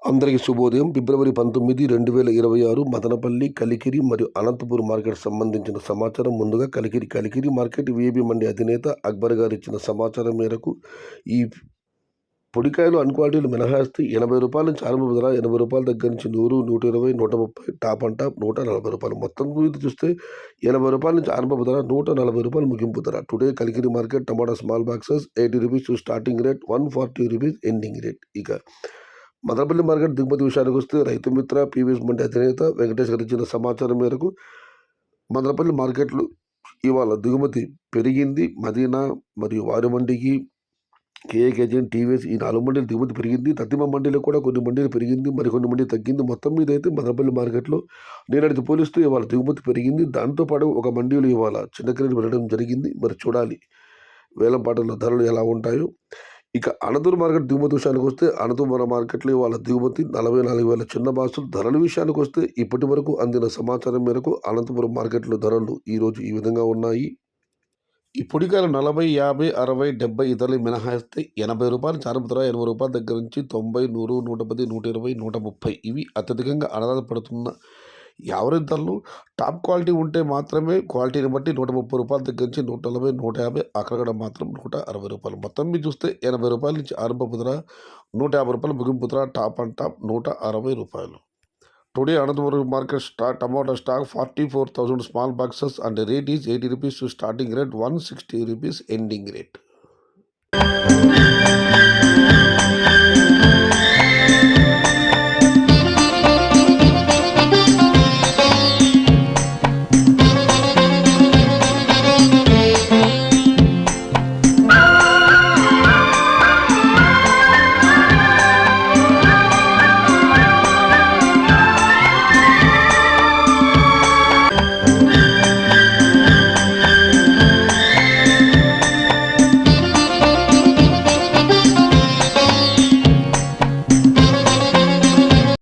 అందరికీ శుభోదయం. ఫిబ్రవరి 19, 2026 మదనపల్లి, కలికిరి మరియు అనంతపూర్ మార్కెట్ సంబంధించిన సమాచారం. ముందుగా కలికిరి మార్కెట్ వీఐబీ మండి అధినేత అక్బర్ గారు ఇచ్చిన సమాచారం మేరకు ఈ పొడికాయలు అన్క్వాలిటీలు మినహాయిస్తే రూ. 80 నుంచి ఆరంభ ధర, రూ. 80 దగ్గర నుంచి 100, 120, 130, టాప్ అండ్ టాప్ రూ. 140. మొత్తం మీద చూస్తే రూ. 80 నుంచి ఆరంభ ధర, రూ. 140 ముగింపు ధర. టుడే కలికిరి మార్కెట్ టమాటా small boxes ₹80 starting rate, ₹140 ending rate. ఇక మదనపల్లి మార్కెట్ దిగుమతి విషయానికి వస్తే రైతు మిత్ర పీవీఎస్ మండి అధినేత వెంకటేష్ గారు ఇచ్చిన సమాచారం మేరకు మదనపల్లి మార్కెట్లు ఇవాళ దిగుమతి పెరిగింది. మదీనా మరియు వారి మండికి, కేజీఎన్, టీవీఎస్ ఈ 4 మండీలు దిగుమతి పెరిగింది. తత్తిమ మండీలో కూడా కొన్ని మండీలు పెరిగింది, మరికొన్ని మండీలు తగ్గింది. మొత్తం మీద అయితే మదనపల్లి మార్కెట్లో నేనడితో పోలిస్తూ ఇవాళ దిగుమతి పెరిగింది. దాంతోపాటు ఒక మండీలు ఇవాళ చిన్న క్రేట్ వెళ్ళడం జరిగింది. మరి చూడాలి వేలంపాటల ధరలు ఎలా ఉంటాయో. ఇక అనంతపురం మార్కెట్ దిగుమతి విషయానికి వస్తే అనంతపురం మార్కెట్లో ఇవాళ దిగుమతి 44,000 చిన్న బాక్సులు. ధరల విషయానికి వస్తే ఇప్పటి వరకు అందిన సమాచారం మేరకు అనంతపురం మార్కెట్లో ధరలు ఈరోజు ఈ విధంగా ఉన్నాయి. ఈ పొడికాయలు 40, 50, 60, 70 ఇతరులు మినహాయిస్తే ₹80 నుంచి ఆరంభ ధర, ₹80 దగ్గర నుంచి 90, 100, 110, 120, 130 ఇవి అత్యధికంగా ఆధారపడుతున్న యావరేజ్ ధరలు. టాప్ క్వాలిటీ ఉంటే మాత్రమే క్వాలిటీని బట్టి ₹130 దగ్గర నుంచి 140, 150, అక్కడక్కడ మాత్రం ₹160. మొత్తం మీద చూస్తే ₹80 నుంచి ఆరంభపు ధర, ₹150 ముగింపు ధర, top and top ₹160. Today Anantapuram market tomato stock 44,000 small boxes and the rate is ₹80 to starting rate, ₹160 ending rate.